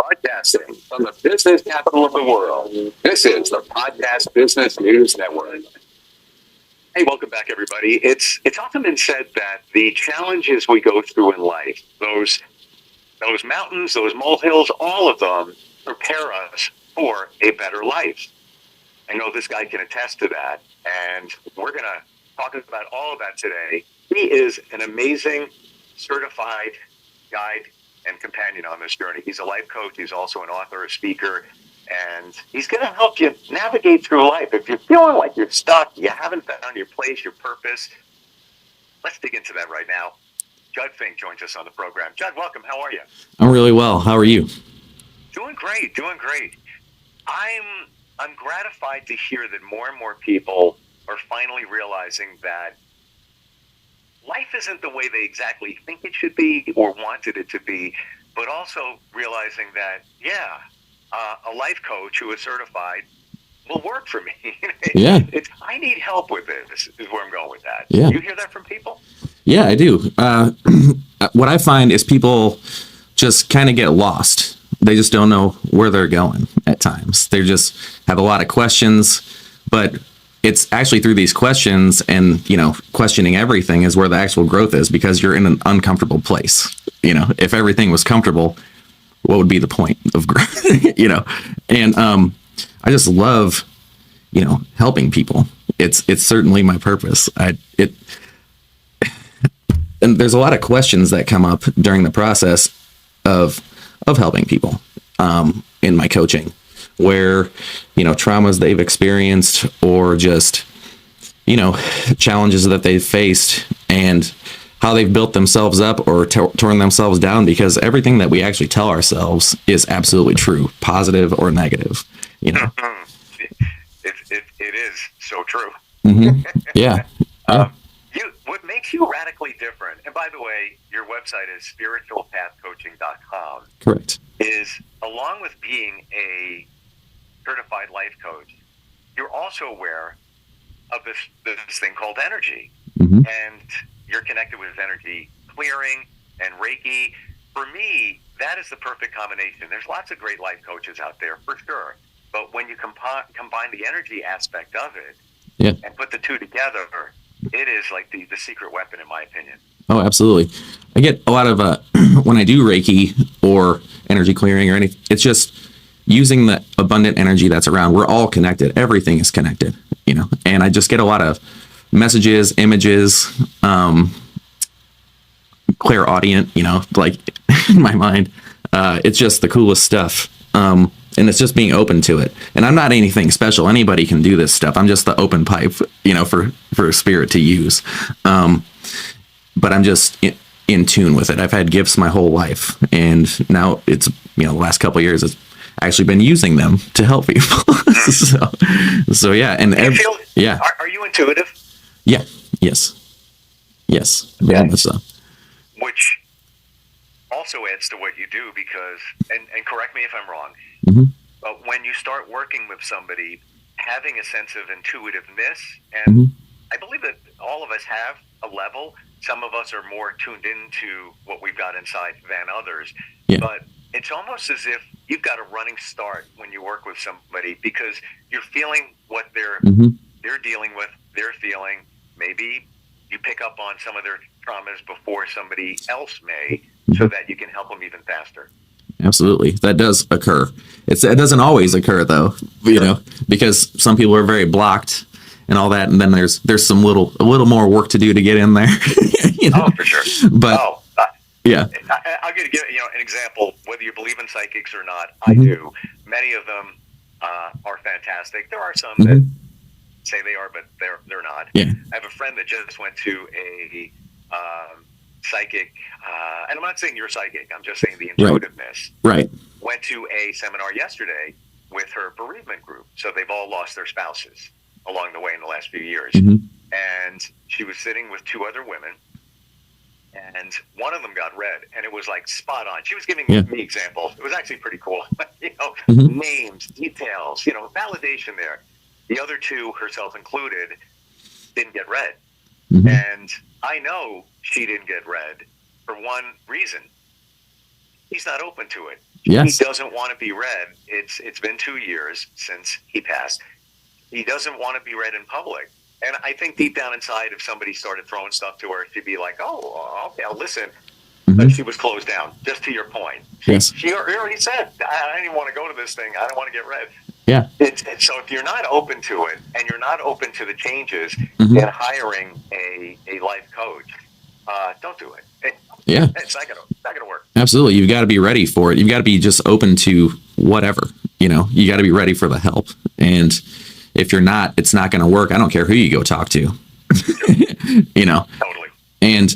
Broadcasting from the business capital of the world, this is the Podcast Business News Network. Hey, welcome back, everybody. It's often been said that the challenges we go through in life, those mountains, those molehills, all of them prepare us for a better life. I know this guy can attest to that, and we're going to talk about all of that today. He is an amazing certified guide and companion on this journey. He's a life coach. He's also an author, a speaker, and he's going to help you navigate through life. If you're feeling like you're stuck, you haven't found your place, your purpose, let's dig into that right now. Judd Fink joins us on the program. Judd, welcome. How are you? I'm really well. How are you? Doing great. I'm gratified to hear that more and more people are finally realizing that life isn't the way they exactly think it should be or wanted it to be, but also realizing that, a life coach who is certified will work for me. Yeah. I need help with this, is where I'm going with that. Yeah. You hear that from people? Yeah, I do. What I find is people just kind of get lost. They just don't know where they're going at times. They just have a lot of questions, but it's actually through these questions and, questioning everything is where the actual growth is, because you're in an uncomfortable place. If everything was comfortable, what would be the point of growth? And I just love, helping people. It's certainly my purpose. And there's a lot of questions that come up during the process of helping people in my coaching, where traumas they've experienced or just challenges that they've faced and how they've built themselves up or torn themselves down, because everything that we actually tell ourselves is absolutely true, positive or negative. It is so true. Mm-hmm. Yeah. What makes you radically different, and by the way, your website is spiritualpathcoaching.com. Correct. Is, along with being a certified life coach, you're also aware of this thing called energy. Mm-hmm. And you're connected with energy clearing and Reiki. For me, that is the perfect combination. There's lots of great life coaches out there, for sure. But when you combine the energy aspect of it, yeah, and put the two together, it is like the secret weapon, in my opinion. Oh, absolutely. I get a lot of, when I do Reiki or energy clearing or anything, it's just using the abundant energy that's around. We're all connected. Everything is connected, and I just get a lot of messages, images, clairaudient, like in my mind. It's just the coolest stuff. And it's just being open to it. And I'm not anything special. Anybody can do this stuff. I'm just the open pipe, for spirit to use. But I'm just in tune with it. I've had gifts my whole life. And now it's, the last couple of years, it's actually been using them to help people. so yeah. And yeah. Are you intuitive? Yeah. Yes. Very much so. Which also adds to what you do, because, and correct me if I'm wrong, mm-hmm. but when you start working with somebody, having a sense of intuitiveness, and mm-hmm. I believe that all of us have a level. Some of us are more tuned into what we've got inside than others. Yeah. But it's almost as if you've got a running start when you work with somebody, because you're feeling what they're dealing with, they're feeling. Maybe you pick up on some of their traumas before somebody else may, so that you can help them even faster. Absolutely. That does occur. It doesn't always occur, though, because some people are very blocked and all that. And then there's a little more work to do to get in there. Oh, for sure. But yeah, I'll give an example. Whether you believe in psychics or not, I do. Many of them are fantastic. There are some that say they are, but they're not. Yeah. I have a friend that just went to a psychic, and I'm not saying you're psychic, I'm just saying the intuitiveness. Right. Went to a seminar yesterday with her bereavement group. So they've all lost their spouses along the way in the last few years. Mm-hmm. And she was sitting with two other women, and one of them got read, and it was like spot on. She was giving me examples. It was actually pretty cool. Names, details, validation there. The other two, herself included, didn't get read. Mm-hmm. And I know she didn't get read for one reason. he's not open to it. Yes. He doesn't want to be read. It's been 2 years since he passed. He doesn't want to be read in public. And I think deep down inside, if somebody started throwing stuff to her, she'd be like, oh, okay, I'll listen. But she was closed down, just to your point. She already said, I didn't even want to go to this thing. I don't want to get read. Yeah. So if you're not open to it, and you're not open to the changes, then hiring a life coach, don't do it. It's not gonna work. Absolutely. You've got to be ready for it. You've got to be just open to whatever, you got to be ready for the help. And if you're not, it's not going to work. I don't care who you go talk to, Totally. And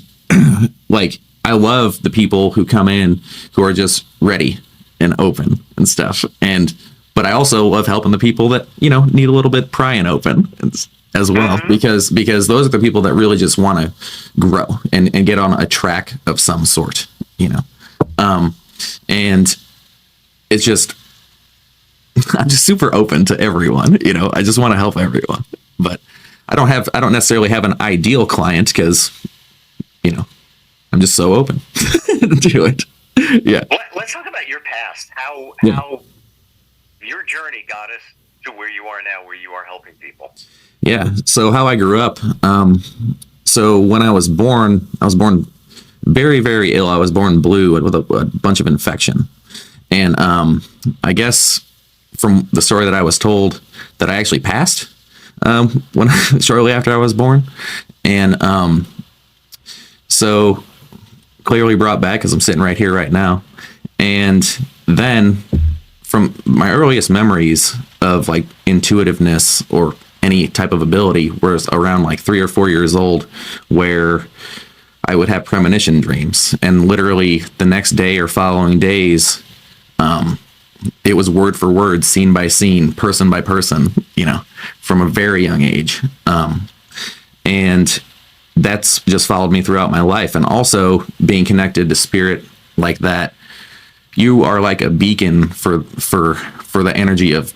like, I love the people who come in who are just ready and open and stuff. But I also love helping the people that, need a little bit prying open as well, because those are the people that really just want to grow and get on a track of some sort, and it's just, I'm just super open to everyone, I just want to help everyone, but I don't necessarily have an ideal client because, I'm just so open to it. Yeah. Let's talk about your past, how your journey got us to where you are now, where you are helping people. Yeah. So how I grew up. So when I was born very, very ill. I was born blue with a bunch of infection. And I guess from the story that I was told that I actually passed when shortly after I was born. And so clearly brought back because I'm sitting right here right now. And then from my earliest memories of like intuitiveness or any type of ability was around like 3 or 4 years old, where I would have premonition dreams, and literally the next day or following days, it was word for word, scene by scene, person by person, from a very young age. And that's just followed me throughout my life. And also being connected to spirit like that, you are like a beacon for the energy of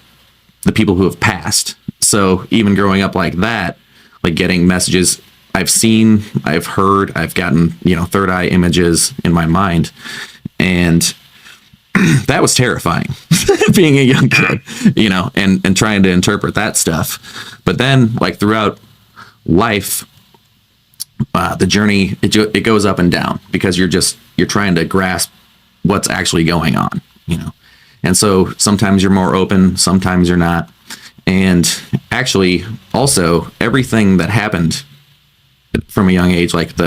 the people who have passed. So even growing up like that, like getting messages I've seen, I've heard, I've gotten, third eye images in my mind. And that was terrifying being a young kid, and trying to interpret that stuff. But then like throughout life, the journey, it goes up and down because you're trying to grasp what's actually going on, and so sometimes you're more open, sometimes you're not. And actually also everything that happened from a young age, like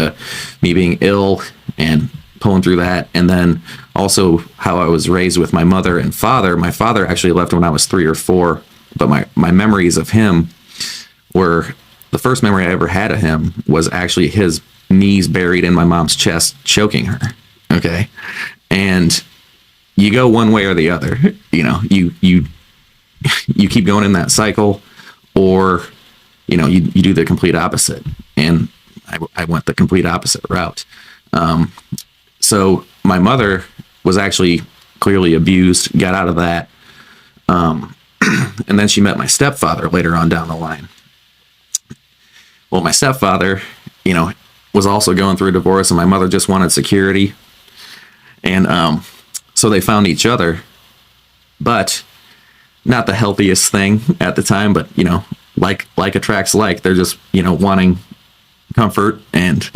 me being ill and pulling through that, and then also how I was raised with my mother and father. My father actually left when I was 3 or 4, but my memories of him were, the first memory I ever had of him was actually his knees buried in my mom's chest, choking her. Okay. And you go one way or the other, you keep going in that cycle, or, you do the complete opposite. And I went the complete opposite route. So my mother was actually clearly abused, got out of that. And then she met my stepfather later on down the line. Well, my stepfather, was also going through a divorce, and my mother just wanted security. And so they found each other, but not the healthiest thing at the time, but, like attracts like. They're just, wanting comfort and,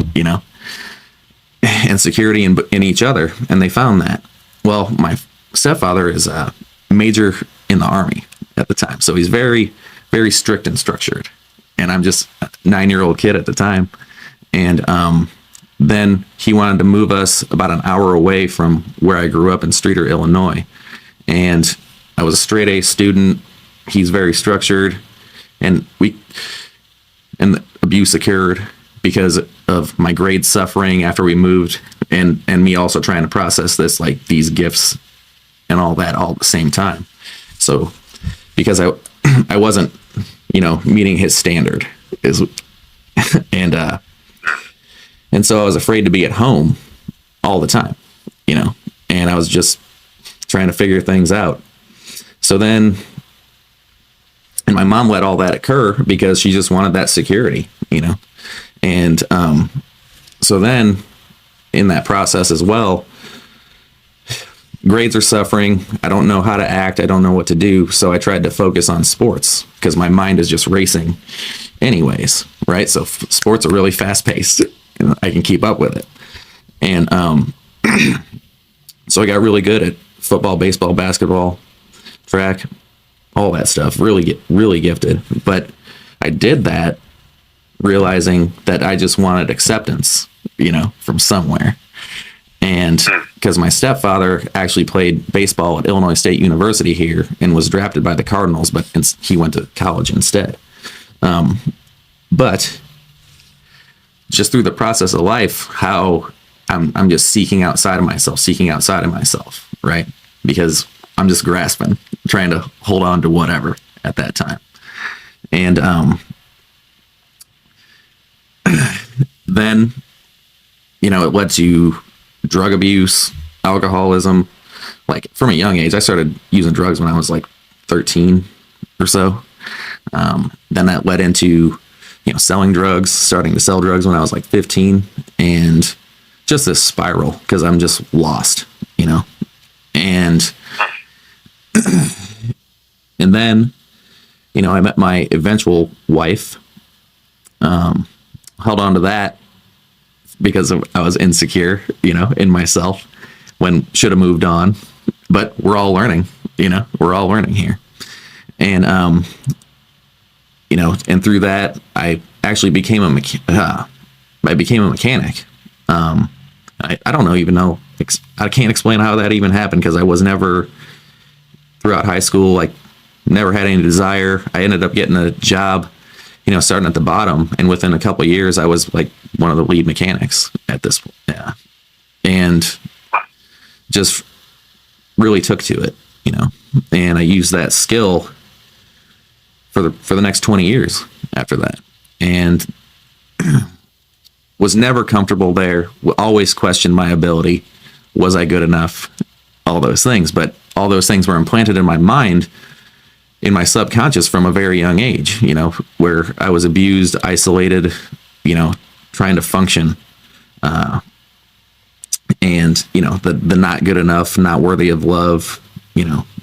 and security in each other. And they found that. Well, my stepfather is a major in the Army at the time. So he's very, very strict and structured. And I'm just a 9-year-old kid at the time. And then he wanted to move us about an hour away from where I grew up in Streeter, Illinois. And I was a straight A student. He's very structured. And the abuse occurred because of my grades suffering after we moved, and me also trying to process this, like these gifts and all that all at the same time. So because I wasn't, meeting his standard and so I was afraid to be at home all the time, and I was just trying to figure things out. So then, and my mom let all that occur because she just wanted that security, and so then in that process as well, grades are suffering. I don't know how to act. I don't know what to do. So I tried to focus on sports because my mind is just racing anyways, right? So sports are really fast paced and I can keep up with it. And so I got really good at football, baseball, basketball, track, all that stuff. Really gifted. But I did that realizing that I just wanted acceptance, from somewhere. And because my stepfather actually played baseball at Illinois State University here and was drafted by the Cardinals, but he went to college instead. But just through the process of life, how I'm just seeking outside of myself, right? Because I'm just grasping, trying to hold on to whatever at that time. And then, it led to drug abuse, alcoholism. Like from a young age, I started using drugs when I was like 13 or so. Then that led into, selling drugs, starting to sell drugs when I was like 15, and just this spiral because I'm just lost, and and then, I met my eventual wife, held on to that because I was insecure, in myself when should have moved on, but we're all learning, we're all learning here. And, and through that, I actually became a mechanic. I don't even know. I can't explain how that even happened because I was never, throughout high school, like never had any desire. I ended up getting a job, starting at the bottom, and within a couple of years, I was like one of the lead mechanics at this point. Yeah, and just really took to it, and I used that skill for the next 20 years after that, and was never comfortable there. Always questioned my ability. Was I good enough? All those things, but all those things were implanted in my mind, in my subconscious from a very young age, where I was abused, isolated, trying to function. And, the not good enough, not worthy of love,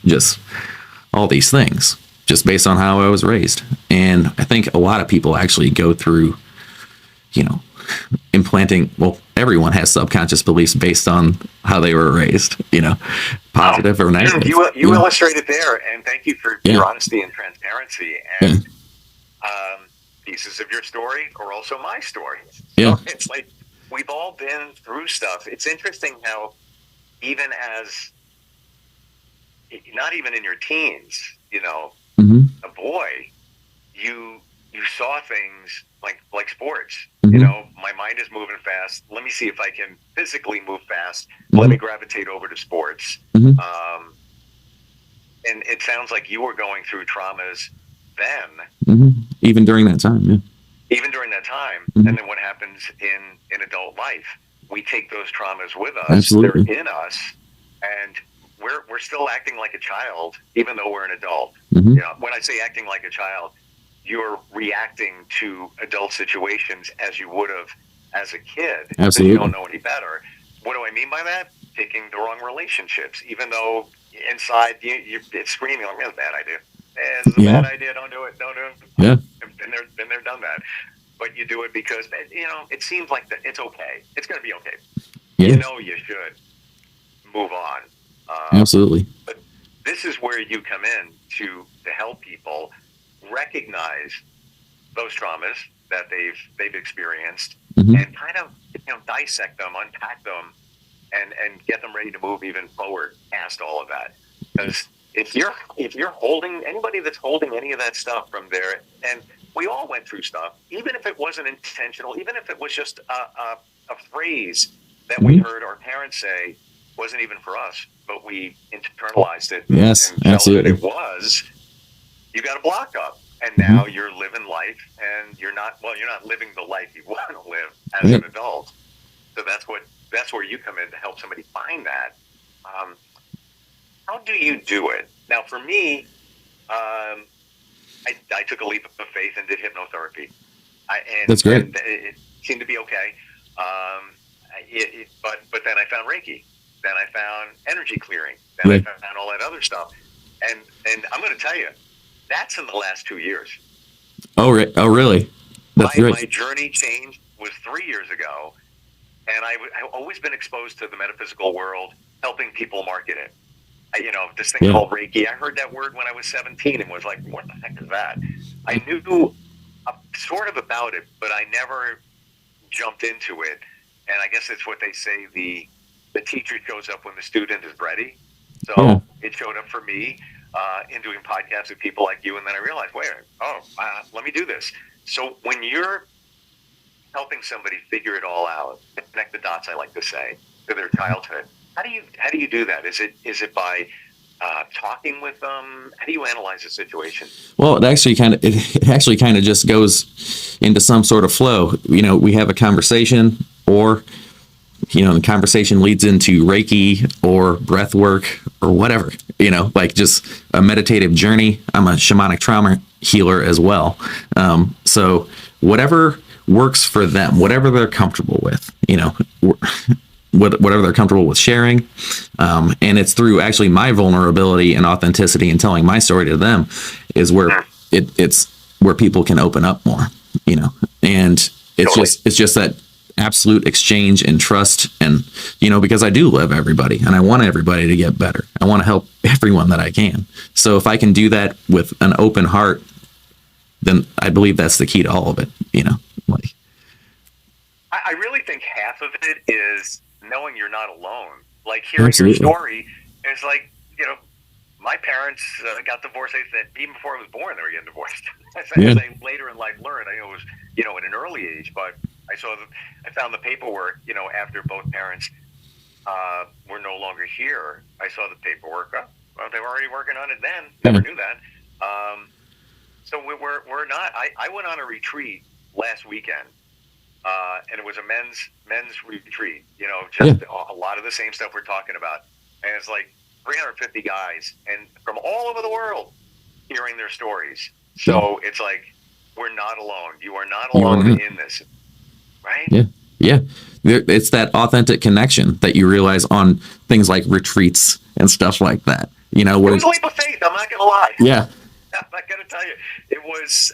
just all these things, just based on how I was raised. And I think a lot of people actually go through, implanting, everyone has subconscious beliefs based on how they were raised, positive or negative. You illustrated there, and thank you for your honesty and transparency. And pieces of your story are also my story. So it's like we've all been through stuff. It's interesting how even as, not even in your teens, a boy, you saw things like sports. My mind is moving fast. Let me see if I can physically move fast. Let me gravitate over to sports. And it sounds like you were going through traumas then. Even during that time, and then what happens in adult life? We take those traumas with us. Absolutely. They're in us, and we're still acting like a child, even though we're an adult. When I say acting like a child, you're reacting to adult situations as you would have as a kid. Absolutely. You don't know any better. What do I mean by that? Picking the wrong relationships, even though inside it's screaming like, "That's a bad idea. This is a bad idea. Don't do it. Don't do it." Yeah. Been there, done that. But you do it because it seems like that it's okay. It's going to be okay. Yeah. You should move on. Absolutely. But this is where you come in to help people recognize those traumas that they've experienced, and kind of dissect them, unpack them, and get them ready to move even forward past all of that. Because if you're holding, anybody that's holding any of that stuff from there, and we all went through stuff, even if it wasn't intentional, even if it was just a phrase that we heard our parents say, wasn't even for us, but we internalized it. Yes, and felt absolutely. that it was. You got a block up, and now you're living life, and you're not living the life you want to live as an adult. So that's where you come in to help somebody find that. How do you do it? Now, for me, I took a leap of faith and did hypnotherapy. That's great. And it seemed to be okay. But then I found Reiki, Then I found energy clearing. Then I found all that other stuff. And I'm going to tell you, that's in the last 2 years. Oh, really? That's My right. journey changed was 3 years ago, and I've always been exposed to the metaphysical world, helping people market it. This thing called Reiki. I heard that word when I was 17 and was like, what the heck is that? I knew sort of about it, but I never jumped into it. And I guess it's what they say, the teacher shows up when the student is ready. So it showed up for me in doing podcasts with people like you, and then I realized, let me do this. So when you're helping somebody figure it all out, connect the dots, I like to say, to their childhood, how do you do that? Is it by talking with them? How do you analyze the situation? Well, it actually kind of just goes into some sort of flow. We have a conversation, or the conversation leads into Reiki or breath work or whatever. Like just a meditative journey. I'm a shamanic trauma healer as well. So whatever works for them, whatever they're comfortable with, whatever they're comfortable with sharing. And it's through actually my vulnerability and authenticity and telling my story to them is where it's where people can open up more, and it's just that absolute exchange and trust. And, because I do love everybody and I want everybody to get better. I want to help everyone that I can. So if I can do that with an open heart, then I believe that's the key to all of it, like. I really think half of it is knowing you're not alone. Like hearing your story is like, my parents got divorced. They said even before I was born, they were getting divorced. As I later in life learned, I know it was, at an early age, but I found the paperwork, after both parents were no longer here. I saw the paperwork. They were already working on it then. Never knew that. So we're not. I went on a retreat last weekend. And it was a men's retreat, a lot of the same stuff we're talking about. And it's like 350 guys and from all over the world hearing their stories. So it's like, we're not alone. You are not alone in this. Right? Yeah. Yeah. It's that authentic connection that you realize on things like retreats and stuff like that. Where it was a leap of faith. I'm not going to lie. Yeah. I'm not going to tell you. It was,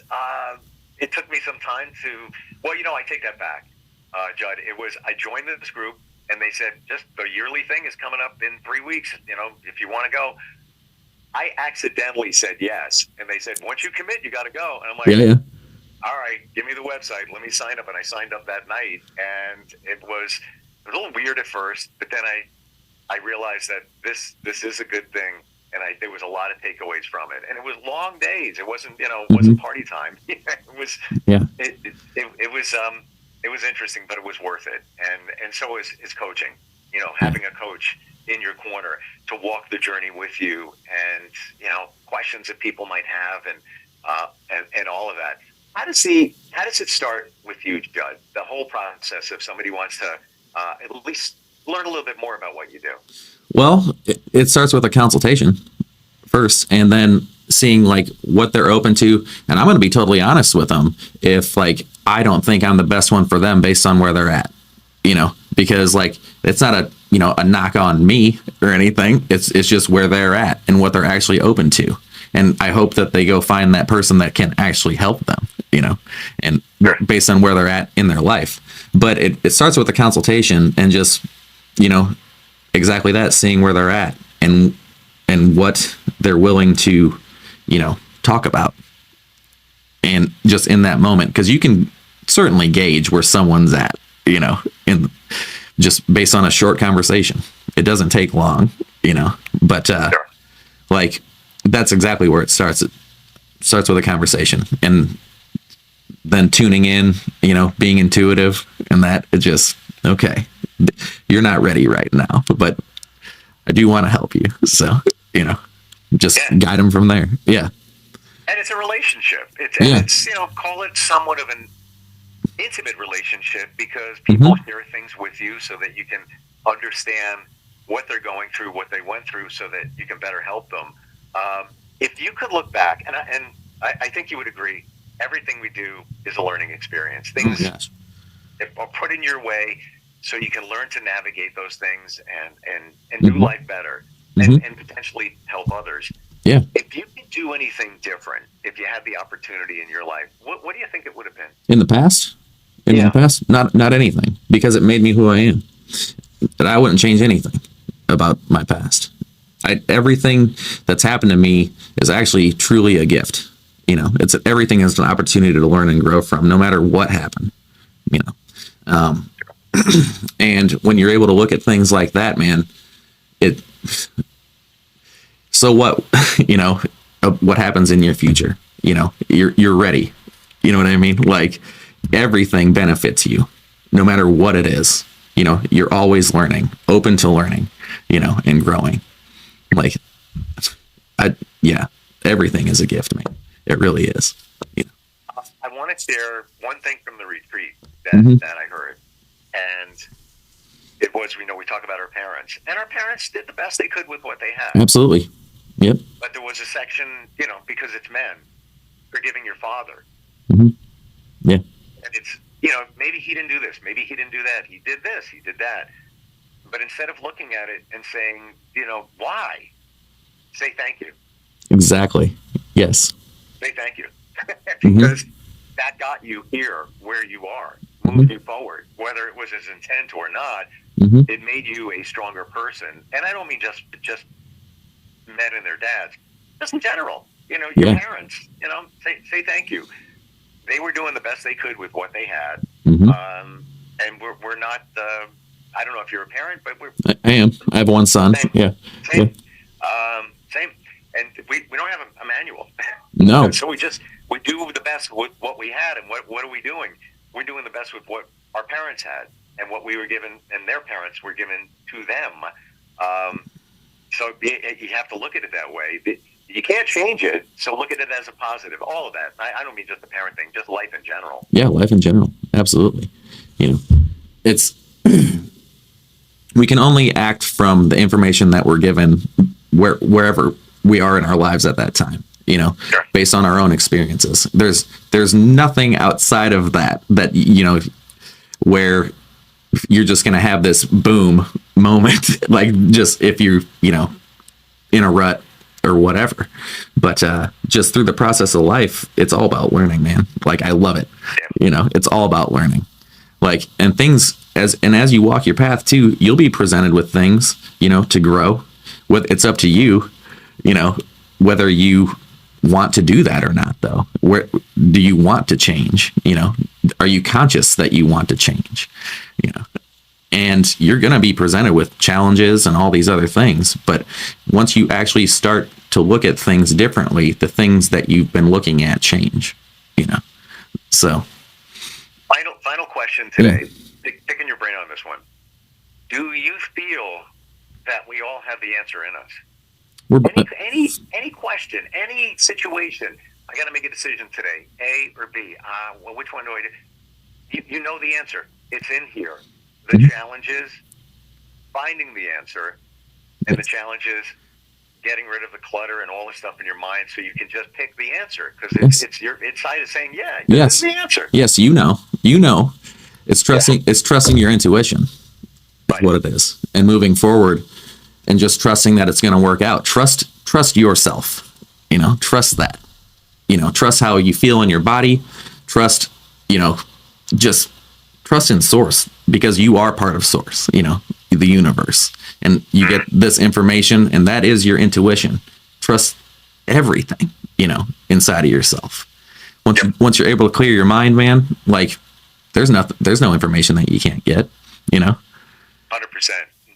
it took me some time to, I take that back, Judd. I joined this group and they said, just the yearly thing is coming up in 3 weeks. If you want to go. I accidentally said yes. And they said, once you commit, you got to go. And I'm like, all right, give me the website. Let me sign up. And I signed up that night. And it was a little weird at first, but then I realized that this is a good thing. And there was a lot of takeaways from it. And it was long days. It wasn't, it wasn't party time. It was, it was interesting, but it was worth it. And so is coaching, having a coach in your corner to walk the journey with you and, questions that people might have and all of that. How does it start with you, Judd? The whole process if somebody wants to at least learn a little bit more about what you do. Well, it starts with a consultation first, and then seeing like what they're open to. And I'm going to be totally honest with them if like I don't think I'm the best one for them based on where they're at, because like it's not a knock on me or anything. It's just where they're at and what they're actually open to. And I hope that they go find that person that can actually help them, and based on where they're at in their life. But it starts with a consultation and just, exactly that, seeing where they're at and what they're willing to, talk about. And just in that moment, because you can certainly gauge where someone's at, in just based on a short conversation. It doesn't take long, but like that's exactly where it starts. It starts with a conversation and then tuning in, being intuitive, and that it just, okay, you're not ready right now, but I do want to help you. So, just guide them from there. Yeah. And it's a relationship. It's call it somewhat of an intimate relationship because people share things with you so that you can understand what they're going through, what they went through, so that you can better help them. If you could look back, and I think you would agree, everything we do is a learning experience. Things are put in your way so you can learn to navigate those things and Mm-hmm. do life better Mm-hmm. and potentially help others. Yeah. If you could do anything different, if you had the opportunity in your life, what do you think it would have been? In the past, Yeah. not anything, because it made me who I am. But I wouldn't change anything about my past. Everything that's happened to me is actually truly a gift. Everything is an opportunity to learn and grow from, no matter what happened. You know, and when you're able to look at things like that, man, it. So what? What happens in your future? You're ready. You know what I mean? Like, everything benefits you, no matter what it is. You're always learning, open to learning, and growing. Like, yeah, everything is a gift, man. It really is. I want to share one thing from the retreat Mm-hmm. that I heard. And it was, we talk about our parents. And our parents did the best they could with what they had. Absolutely. Yep. But there was a section, because it's men, forgiving your father. Mm-hmm. Yeah. And it's, maybe he didn't do this. Maybe he didn't do that. He did this. He did that. But instead of looking at it and saying, why? Say thank you. Exactly. Yes. Say thank you. Because that got you here where you are, moved you forward. Whether it was his intent or not, it made you a stronger person. And I don't mean just men and their dads, just in general. Your parents, say thank you. They were doing the best they could with what they had. And we're not, I don't know if you're a parent, but I am. I have one son. Same. Yeah. Same. Yeah. Same. And we don't have a manual. No. So we do the best with what we had. And what are we doing? We're doing the best with what our parents had and what we were given and their parents were given to them. So you have to look at it that way. You can't change it, so look at it as a positive. All of that. I don't mean just the parent thing, just life in general. Yeah, life in general. Absolutely. It's we can only act from the information that we're given wherever we are in our lives at that time. Sure. Based on our own experiences. There's nothing outside of that where you're just going to have this boom moment, like just if you're, in a rut or whatever. But just through the process of life, it's all about learning, man. Like, I love it. Yeah. It's all about learning. Like, and things as you walk your path too, you'll be presented with things, to grow. It's up to you, whether you want to do that or not, though. Where do you want to change? Are you conscious that you want to change? And you're going to be presented with challenges and all these other things. But once you actually start to look at things differently, the things that you've been looking at change. So final question today. Picking your brain on this one. Do you feel that we all have the answer in us? Any question, any situation, I got to make a decision today, A or B. Well, which one do I do? You know the answer. It's in here. The challenge is finding the answer, and the challenge is getting rid of the clutter and all the stuff in your mind so you can just pick the answer, because it's your inside is saying, this is the answer. Yes, it's trusting your intuition. Right. What it is, and moving forward, and just trusting that it's going to work out. Trust yourself. Trust that. Trust how you feel in your body. Trust. Just trust in source, because you are part of source. The universe, and you get this information, and that is your intuition. Trust everything. Inside of yourself. Once you're able to clear your mind, man, like there's no information that you can't get. 100%.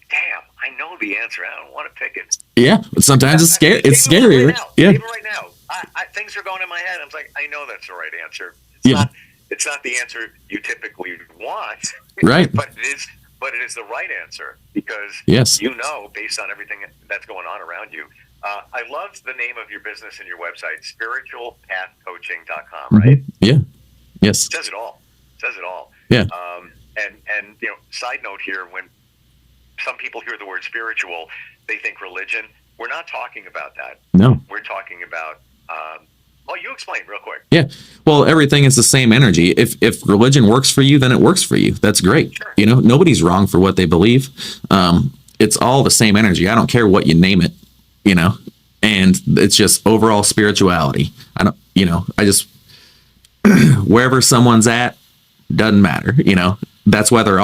Damn, I know the answer. I don't want to pick it. Yeah, but sometimes it's scary. It's scary. Right now. Yeah. Even right now, things are going in my head. I'm like, I know that's the right answer. It's not the answer you typically want. Right. But it is the right answer, because based on everything that's going on around you. I loved the name of your business and your website, spiritualpathcoaching.com, right? Yeah. Yes. It says it all. Yeah. And side note here, when some people hear the word spiritual, they think religion. We're not talking about that. No. We're talking about Oh, you explain real quick. Yeah. Well, everything is the same energy. If religion works for you, then it works for you. That's great. Sure. You know, nobody's wrong for what they believe. It's all the same energy. I don't care what you name it, you know, and it's just overall spirituality. I don't, you know, I just, wherever someone's at, doesn't matter, you know. That's why there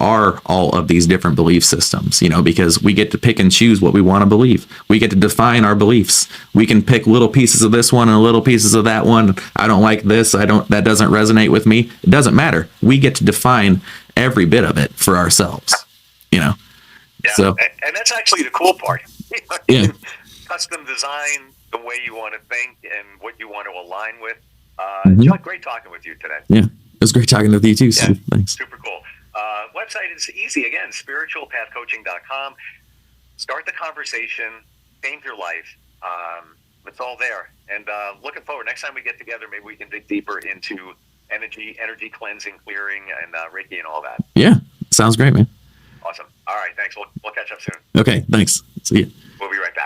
are all of these different belief systems, you know, because we get to pick and choose what we want to believe. We get to define our beliefs. We can pick little pieces of this one and little pieces of that one. I don't like this. That doesn't resonate with me. It doesn't matter. We get to define every bit of it for ourselves, you know. Yeah. So, and that's actually the cool part. yeah. Custom design the way you want to think and what you want to align with. Judd, great talking with you today. Yeah. It was great talking with you too, Steve. Yeah, Thanks. super cool. Website is easy. Again, spiritualpathcoaching.com. Start the conversation. Change your life. It's all there. And looking forward. Next time we get together, maybe we can dig deeper into energy cleansing, clearing, and Reiki and all that. Yeah. Sounds great, man. Awesome. All right. Thanks. We'll catch up soon. Okay. Thanks. See you. We'll be right back.